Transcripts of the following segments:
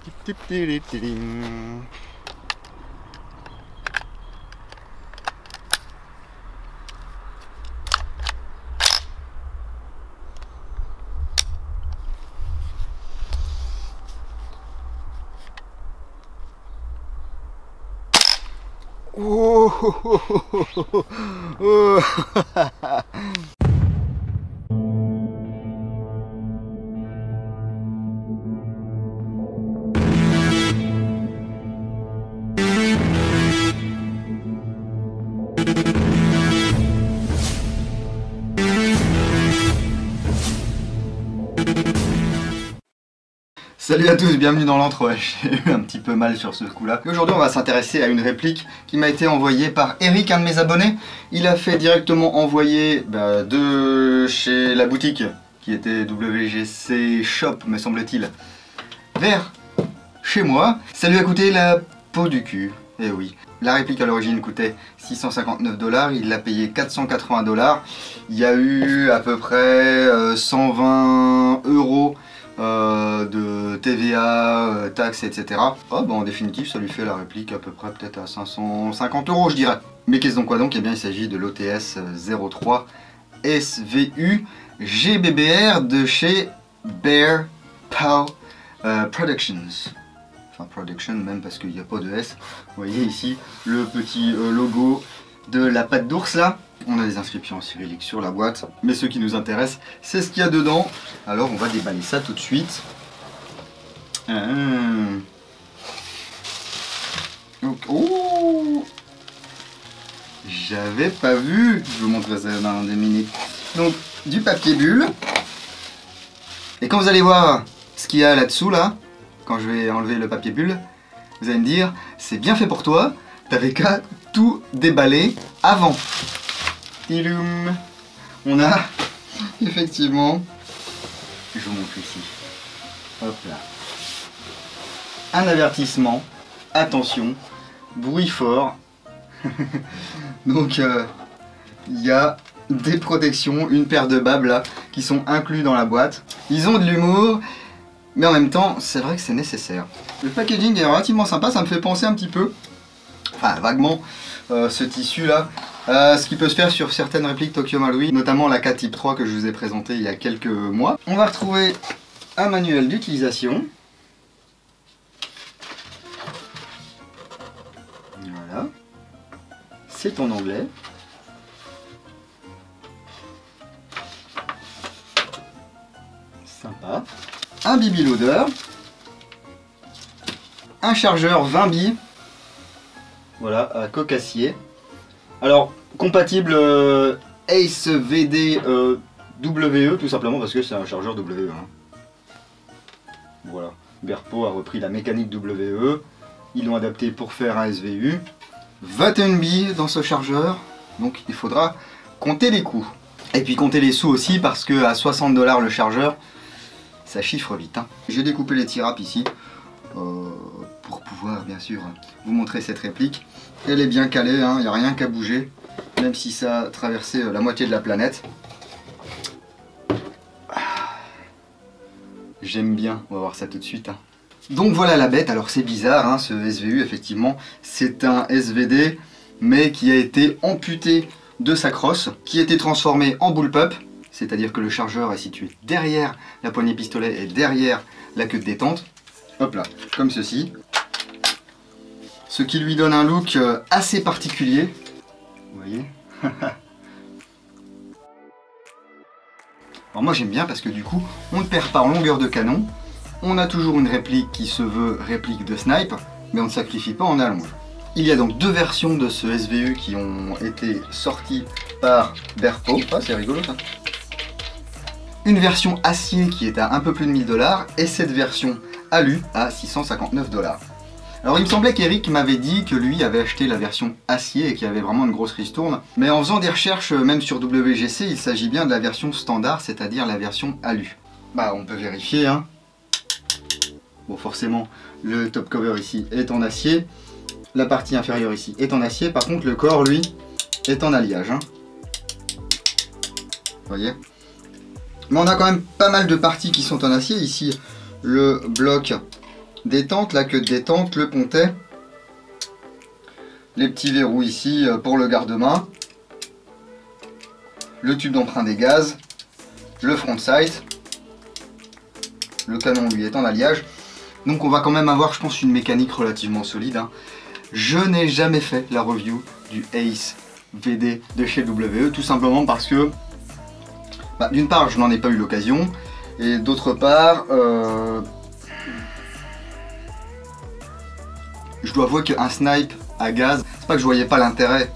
Oh, oh, oh, oh, oh. Salut à tous, bienvenue dans l'intro. J'ai eu un petit peu mal sur ce coup-là. Aujourd'hui, on va s'intéresser à une réplique qui m'a été envoyée par Eric, un de mes abonnés. Il a fait directement envoyer de chez la boutique, qui était WGC Shop, me semble-t-il, vers chez moi. Ça lui a coûté la peau du cul. Eh oui. La réplique à l'origine coûtait 659 $, il l'a payé 480 $. Il y a eu à peu près 120 € de TVA, taxes, etc. Oh, en définitive, ça lui fait la réplique à peu près peut-être à 550 € je dirais. Mais qu'est-ce donc quoi donc? Eh bien, il s'agit de l'OTS 03 SVU GBBR de chez Bear Paw Productions. Enfin, Production même parce qu'il n'y a pas de S. Vous voyez ici le petit logo de la patte d'ours là. On a des inscriptions en cyrillique sur la boîte, mais ce qui nous intéresse, c'est ce qu'il y a dedans. Alors on va déballer ça tout de suite. Donc, oh, j'avais pas vu. Je vous montrerai ça dans des minutes. Donc du papier bulle. Et quand vous allez voir ce qu'il y a là-dessous là, quand je vais enlever le papier bulle, vous allez me dire, c'est bien fait pour toi. T'avais qu'à tout déballer avant. On a effectivement, je vous montre ici, hop là, un avertissement, attention, bruit fort. Donc il y a des protections, une paire de babs là, qui sont inclus dans la boîte. Ils ont de l'humour, mais en même temps, c'est vrai que c'est nécessaire. Le packaging est relativement sympa, ça me fait penser un petit peu, enfin vaguement, ce tissu là, ce qui peut se faire sur certaines répliques Tokyo Marui, notamment la K Type 3 que je vous ai présenté il y a quelques mois. On va retrouver un manuel d'utilisation. Voilà. C'est en anglais. Sympa. Un bibi loader. Un chargeur 20 billes. Voilà, à coque acier. Alors, compatible Ace VD WE, tout simplement parce que c'est un chargeur WE. Voilà, Bear Paw a repris la mécanique WE, ils l'ont adapté pour faire un SVU. 21 billes dans ce chargeur, donc il faudra compter les coûts. Et puis compter les sous aussi, parce que à 60 $ le chargeur, ça chiffre vite. J'ai découpé les tirapes ici, pour pouvoir bien sûr vous montrer cette réplique. Elle est bien calée, il n'y a rien qu'à bouger, même si ça a traversé la moitié de la planète. J'aime bien, on va voir ça tout de suite. Donc voilà la bête. Alors c'est bizarre, ce SVU, effectivement, c'est un SVD, mais qui a été amputé de sa crosse, qui a été transformé en bullpup, c'est-à-dire que le chargeur est situé derrière la poignée pistolet et derrière la queue de détente. Hop là, comme ceci. Ce qui lui donne un look assez particulier. Vous voyez. Alors moi j'aime bien parce que du coup, on ne perd pas en longueur de canon. On a toujours une réplique qui se veut réplique de snipe, mais on ne sacrifie pas en allonge. Il y a donc deux versions de ce SVU qui ont été sorties par Bear Paw. Ah, c'est rigolo ça. Une version acier qui est à un peu plus de 1000 $, et cette version alu à 659 $. Alors il me semblait qu'Eric m'avait dit que lui avait acheté la version acier et qu'il y avait vraiment une grosse ristourne. Mais en faisant des recherches, même sur WGC, il s'agit bien de la version standard, c'est-à-dire la version alu. On peut vérifier, Bon, forcément, le top cover ici est en acier. La partie inférieure ici est en acier. Par contre, le corps, lui, est en alliage. Vous voyez? Mais on a quand même pas mal de parties qui sont en acier. Ici, le bloc détente, la queue de détente, le pontet, les petits verrous ici pour le garde-main, le tube d'emprunt des gaz, le front sight, le canon lui est en alliage. Donc on va quand même avoir, je pense, une mécanique relativement solide, hein. Je n'ai jamais fait la review du Ace VD de chez WE, tout simplement parce que d'une part je n'en ai pas eu l'occasion, et d'autre part je dois avouer qu'un snipe à gaz, c'est pas que je voyais pas l'intérêt,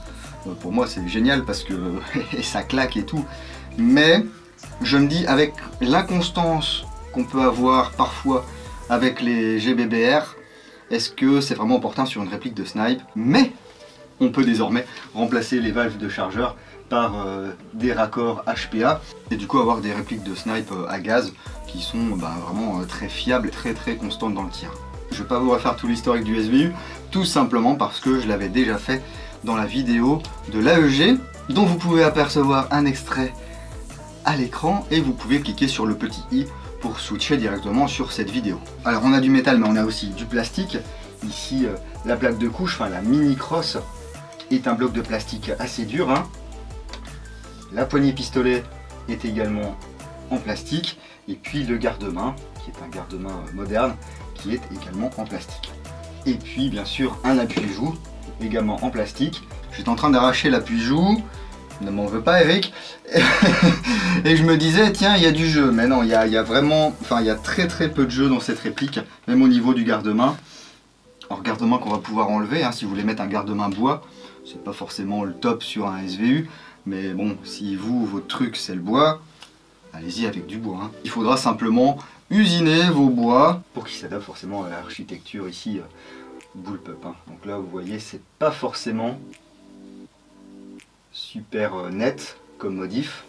pour moi c'est génial parce que ça claque et tout, mais je me dis avec l'inconstance qu'on peut avoir parfois avec les GBBR, est-ce que c'est vraiment opportun sur une réplique de snipe? Mais on peut désormais remplacer les valves de chargeur par des raccords HPA et du coup avoir des répliques de snipe à gaz qui sont vraiment très fiables et très constantes dans le tir. Je ne vais pas vous refaire tout l'historique du SVU, tout simplement parce que je l'avais déjà fait dans la vidéo de l'AEG, dont vous pouvez apercevoir un extrait à l'écran et vous pouvez cliquer sur le petit i pour switcher directement sur cette vidéo. Alors on a du métal mais on a aussi du plastique. Ici la plaque de couche, enfin la mini crosse, est un bloc de plastique assez dur, hein. La poignée pistolet est également en plastique et puis le garde-main qui est un garde-main moderne qui est également en plastique. Et puis bien sûr un appui-joue également en plastique. J'étais en train d'arracher l'appui-joue, ne m'en veux pas Eric, et je me disais tiens il y a du jeu, mais non il y a vraiment, enfin il y a très peu de jeu dans cette réplique, même au niveau du garde-main. Alors garde-main qu'on va pouvoir enlever, hein, si vous voulez mettre un garde-main bois, c'est pas forcément le top sur un SVU, mais bon si vous, votre truc c'est le bois, allez-y avec du bois, hein. Il faudra simplement usiner vos bois pour qu'ils s'adaptent forcément à l'architecture ici bullpup, hein. Donc là vous voyez c'est pas forcément super net comme modif.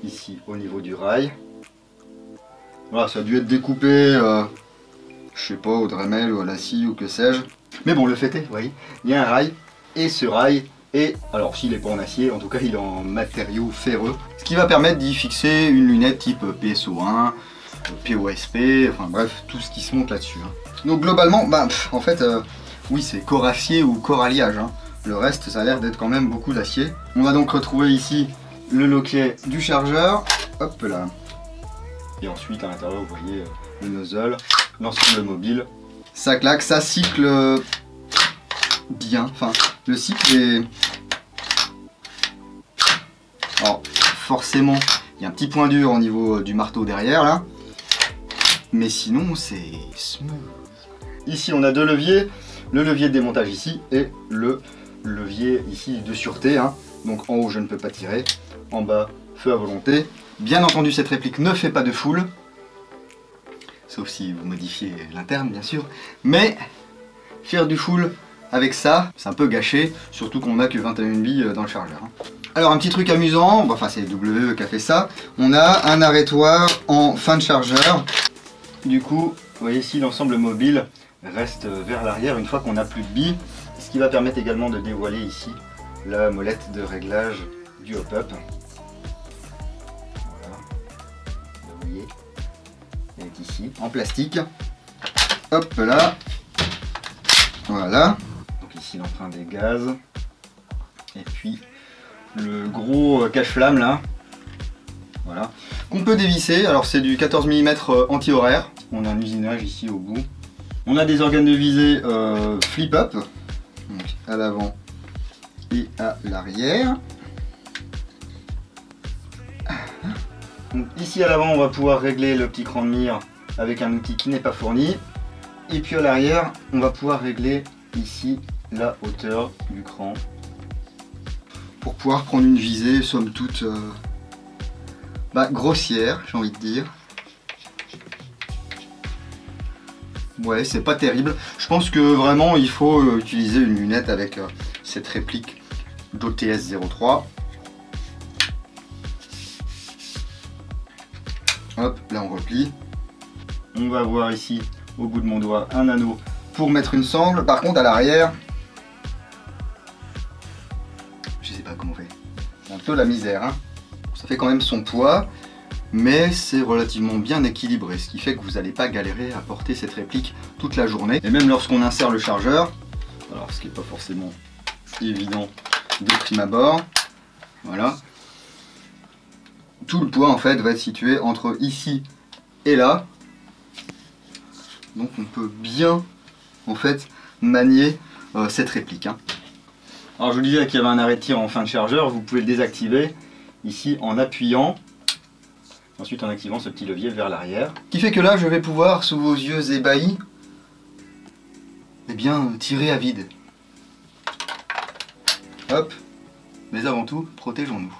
Ici au niveau du rail, voilà, ça a dû être découpé je sais pas, au Dremel ou à la scie ou que sais-je, mais bon le fait est, vous voyez, il y a un rail et ce rail est, alors s'il n'est pas en acier, en tout cas il est en matériau ferreux, ce qui va permettre d'y fixer une lunette type PSO1, POSP, enfin bref tout ce qui se monte là-dessus, hein. Donc globalement en fait oui c'est corps acier ou corps alliage, hein. Le reste ça a l'air d'être quand même beaucoup d'acier. On va donc retrouver ici le loquet du chargeur, hop là, et ensuite à l'intérieur vous voyez le nozzle, l'ensemble mobile. Ça claque, ça cycle bien, enfin le cycle est... Alors forcément il y a un petit point dur au niveau du marteau derrière là, mais sinon c'est smooth. Ici on a deux leviers, le levier de démontage ici et le levier ici de sûreté, hein. Donc en haut je ne peux pas tirer, en bas feu à volonté. Bien entendu cette réplique ne fait pas de full, sauf si vous modifiez l'interne bien sûr, mais faire du full avec ça, c'est un peu gâché, surtout qu'on n'a que 21 billes dans le chargeur, hein. Alors un petit truc amusant, enfin c'est WE qui a fait ça, on a un arrêtoir en fin de chargeur. Du coup, vous voyez ici l'ensemble mobile reste vers l'arrière une fois qu'on n'a plus de billes, ce qui va permettre également de dévoiler ici la molette de réglage du hop-up. Voilà, vous voyez, elle est ici en plastique. Hop là, voilà. Donc ici l'empreinte des gaz et puis le gros cache-flamme là, voilà, qu'on peut dévisser. Alors c'est du 14 mm anti-horaire. On a un usinage ici au bout. On a des organes de visée flip-up, donc à l'avant et à l'arrière. Ici à l'avant on va pouvoir régler le petit cran de mire avec un outil qui n'est pas fourni. Et puis à l'arrière on va pouvoir régler ici la hauteur du cran pour pouvoir prendre une visée somme toute grossière, j'ai envie de dire. Ouais, c'est pas terrible. Je pense que vraiment il faut utiliser une lunette avec cette réplique d'OTS 03. Hop, là on replie. On va avoir ici au bout de mon doigt un anneau pour mettre une sangle. Par contre à l'arrière, je sais pas comment on fait. C'est un peu la misère, hein. Ça fait quand même son poids. mais c'est relativement bien équilibré, ce qui fait que vous n'allez pas galérer à porter cette réplique toute la journée. Et même lorsqu'on insère le chargeur, alors ce qui n'est pas forcément évident de prime abord, voilà, tout le poids en fait va être situé entre ici et là, donc on peut bien en fait manier cette réplique, hein. Alors je vous disais qu'il y avait un arrêt de tir en fin de chargeur, vous pouvez le désactiver ici en appuyant, ensuite en activant ce petit levier vers l'arrière. Ce qui fait que là je vais pouvoir, sous vos yeux ébahis, eh bien tirer à vide. Hop, mais avant tout, protégeons-nous.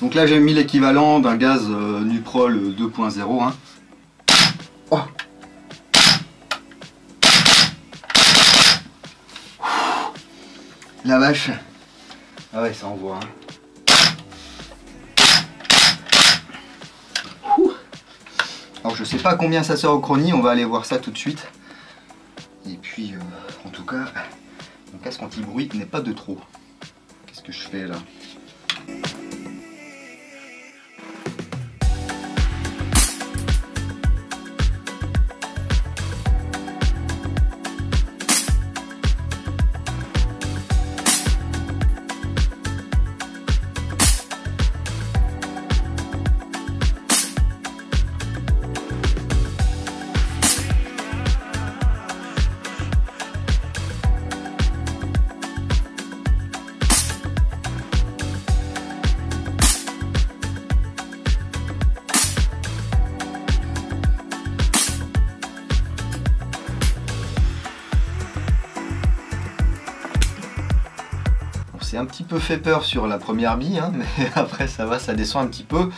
Donc là j'ai mis l'équivalent d'un gaz Nuprol 2.0, hein. Oh. La vache. Ah ouais, ça envoie, hein. Alors je sais pas combien ça sort au chronie, on va aller voir ça tout de suite. Et puis en tout cas, mon casque anti-bruit n'est pas de trop. Qu'est-ce que je fais là ? C'est un petit peu fait peur sur la première bille, hein, mais après ça va, ça descend un petit peu.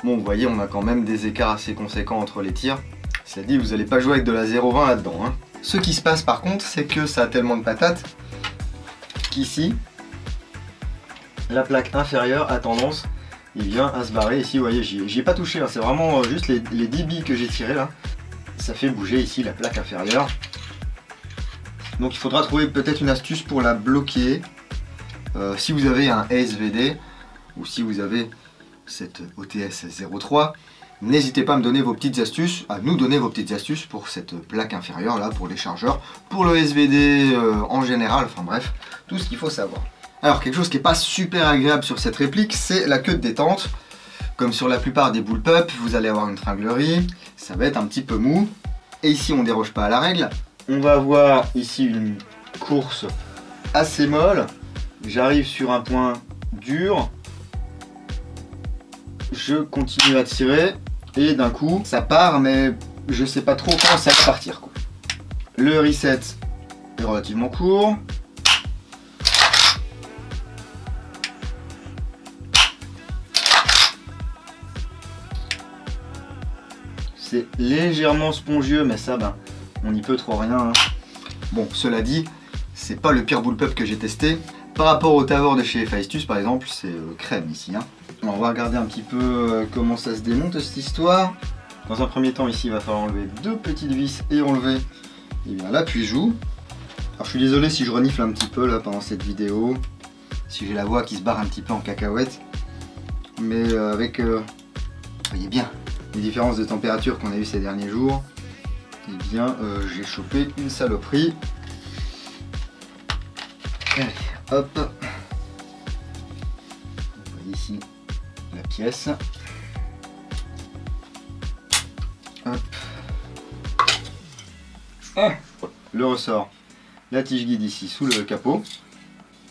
Bon, vous voyez, on a quand même des écarts assez conséquents entre les tirs. Cela dit, vous n'allez pas jouer avec de la 0.20 là-dedans, hein. Ce qui se passe par contre, c'est que ça a tellement de patates qu'ici, la plaque inférieure a tendance à se barrer. Ici, vous voyez, j'y ai pas touché, hein. C'est vraiment juste les 10 billes que j'ai tirées là. Ça fait bouger ici la plaque inférieure. Donc il faudra trouver peut-être une astuce pour la bloquer. Si vous avez un SVD ou si vous avez cette OTS 03, n'hésitez pas à me donner vos petites astuces, à nous donner vos petites astuces pour cette plaque inférieure là, pour les chargeurs, pour le SVD en général, enfin bref, tout ce qu'il faut savoir. Alors quelque chose qui n'est pas super agréable sur cette réplique, c'est la queue de détente. Comme sur la plupart des bullpup, vous allez avoir une tringlerie, ça va être un petit peu mou. Et ici on ne déroge pas à la règle, on va avoir ici une course assez molle. J'arrive sur un point dur, je continue à tirer et d'un coup ça part, mais je sais pas trop quand ça va partir, quoi. Le reset est relativement court. C'est légèrement spongieux, mais ça, ben, on n'y peut trop rien, hein. Bon, cela dit, c'est pas le pire bullpup que j'ai testé. Par rapport au Tavor de chez Faestus par exemple, c'est crème ici, hein. Alors, on va regarder un petit peu comment ça se démonte cette histoire. Dans un premier temps ici il va falloir enlever deux petites vis et enlever l'appui-joue. Alors je suis désolé si je renifle un petit peu là pendant cette vidéo, si j'ai la voix qui se barre un petit peu en cacahuète, mais avec vous voyez bien les différences de température qu'on a eu ces derniers jours, et bien j'ai chopé une saloperie. Allez, hop, vous voyez ici la pièce, hop, ah, le ressort, la tige guide ici sous le capot.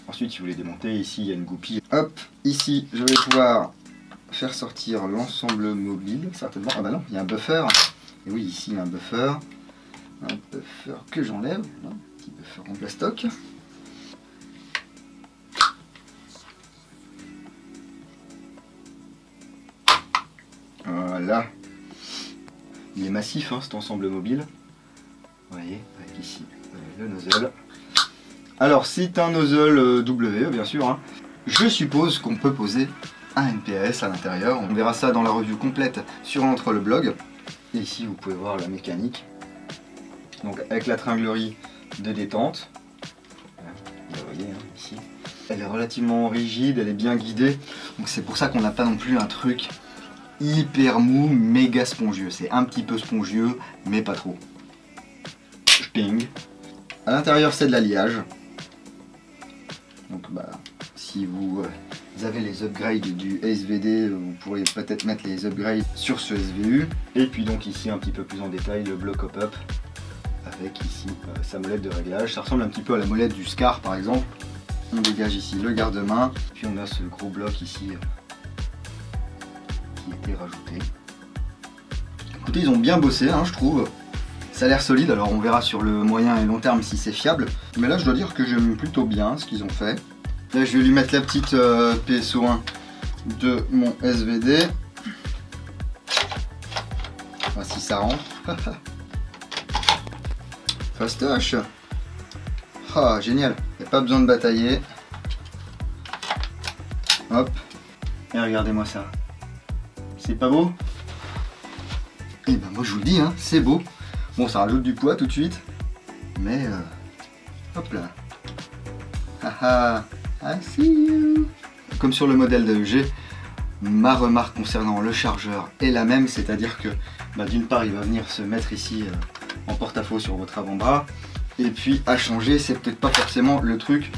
Ensuite si vous voulez démonter, ici il y a une goupille, hop, ici je vais pouvoir faire sortir l'ensemble mobile, certainement. Ah bah non, il y a un buffer, et oui ici il y a un buffer que j'enlève, un petit buffer en plastoc. Voilà, il est massif, hein, cet ensemble mobile. Vous voyez, avec ici le nozzle. Alors c'est un nozzle WE bien sûr, hein. Je suppose qu'on peut poser un NPS à l'intérieur. On verra ça dans la revue complète sur Entre le blog. Et ici vous pouvez voir la mécanique. Donc avec la tringlerie de détente. Vous voyez hein, ici. Elle est relativement rigide, elle est bien guidée. Donc c'est pour ça qu'on n'a pas non plus un truc hyper mou, méga spongieux. C'est un petit peu spongieux, mais pas trop. Ping. À l'intérieur, c'est de l'alliage. Donc bah, si vous avez les upgrades du SVD, vous pourrez peut-être mettre les upgrades sur ce SVU. Et puis donc ici, un petit peu plus en détail, le bloc hop-up. Avec ici sa molette de réglage. Ça ressemble un petit peu à la molette du Scar par exemple. On dégage ici le garde-main. Puis on a ce gros bloc ici qui était rajouté. Écoutez, ils ont bien bossé, hein, je trouve. Ça a l'air solide, alors on verra sur le moyen et long terme si c'est fiable. Mais là je dois dire que j'aime plutôt bien ce qu'ils ont fait. Là je vais lui mettre la petite PSO1 de mon SVD. Enfin, si ça rentre. Fastoche. Ah, génial. Il n'y a pas besoin de batailler. Hop. Et regardez-moi ça. C'est pas beau? Et ben moi je vous le dis, hein, c'est beau. Bon, ça rajoute du poids tout de suite. Mais hop là. Haha. I see you. Comme sur le modèle de EG, ma remarque concernant le chargeur est la même, c'est-à-dire que bah, d'une part il va venir se mettre ici en porte-à-faux sur votre avant-bras, et puis à changer c'est peut-être pas forcément le truc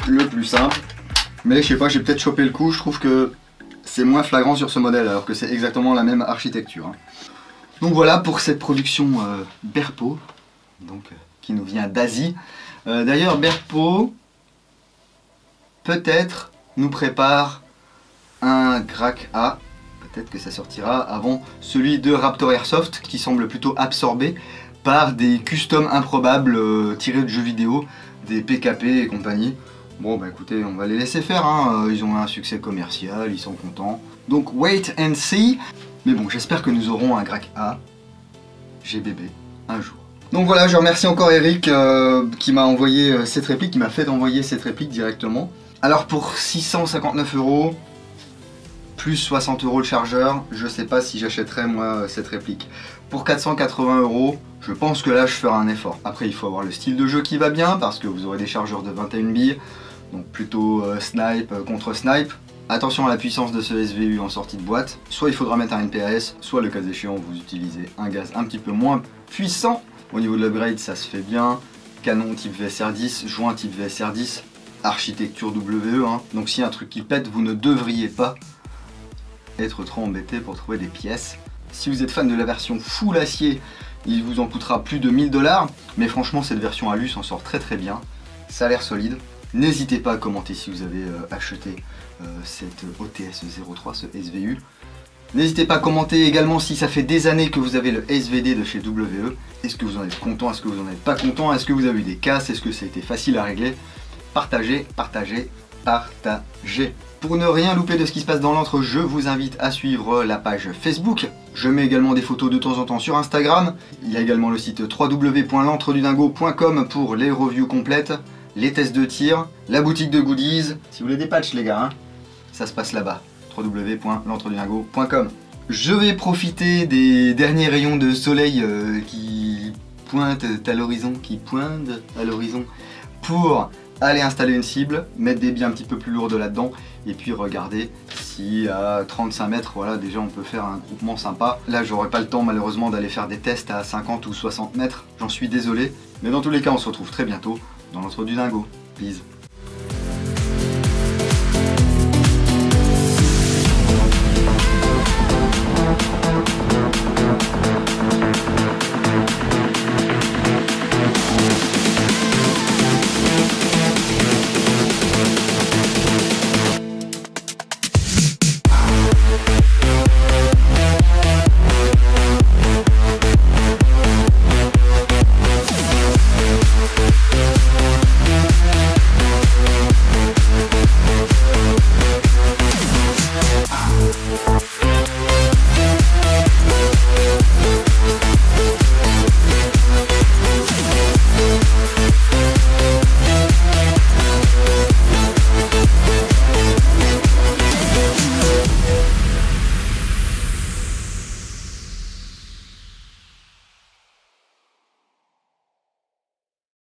le plus simple, mais je sais pas, j'ai peut-être chopé le coup. Je trouve que c'est moins flagrant sur ce modèle alors que c'est exactement la même architecture, hein. Donc voilà pour cette production Berpo, donc, qui nous vient d'Asie. D'ailleurs Berpo peut-être nous prépare un Grac A, peut-être que ça sortira avant celui de Raptor Airsoft qui semble plutôt absorbé par des customs improbables tirés de jeux vidéo, des PKP et compagnie. Bon bah écoutez, on va les laisser faire, hein. Ils ont un succès commercial, ils sont contents. Donc wait and see. Mais bon, j'espère que nous aurons un Grac A GBB un jour. Donc voilà, je remercie encore Eric qui m'a envoyé cette réplique, qui m'a fait envoyer cette réplique directement. Alors pour 659 € plus 60 € le chargeur, je sais pas si j'achèterais moi cette réplique. Pour 480 €, je pense que là je ferai un effort. Après il faut avoir le style de jeu qui va bien parce que vous aurez des chargeurs de 21 billes, donc plutôt snipe contre snipe. Attention à la puissance de ce SVU en sortie de boîte. Soit il faudra mettre un NPAS, soit le cas échéant vous utilisez un gaz un petit peu moins puissant. Au niveau de l'upgrade ça se fait bien. Canon type VSR10, joint type VSR10, architecture WE, hein. Donc s'il y a un truc qui pète, vous ne devriez pas être trop embêté pour trouver des pièces. Si vous êtes fan de la version full acier, il vous en coûtera plus de 1000 $. Mais franchement cette version Alu s'en sort très très bien. Ça a l'air solide. N'hésitez pas à commenter si vous avez acheté cette OTS03, ce SVU. N'hésitez pas à commenter également si ça fait des années que vous avez le SVD de chez WE. Est-ce que vous en êtes content? Est-ce que vous en êtes pas content? Est-ce que vous avez eu des casses? Est-ce que ça a été facile à régler? Partagez, partagez, partagez. Pour ne rien louper de ce qui se passe dans l'antre, je vous invite à suivre la page Facebook. Je mets également des photos de temps en temps sur Instagram. Il y a également le site www.l'entredudingo.com pour les reviews complètes, les tests de tir, la boutique de goodies. Si vous voulez des patchs les gars, hein, ça se passe là-bas. www.l'entredudingo.com. Je vais profiter des derniers rayons de soleil qui pointent à l'horizon, pour aller installer une cible, mettre des billes un petit peu plus lourdes là-dedans et puis regarder si à 35 mètres, voilà, déjà on peut faire un groupement sympa. Là j'aurai pas le temps malheureusement d'aller faire des tests à 50 ou 60 mètres, j'en suis désolé, mais dans tous les cas on se retrouve très bientôt dans l'entre du dingo. Peace.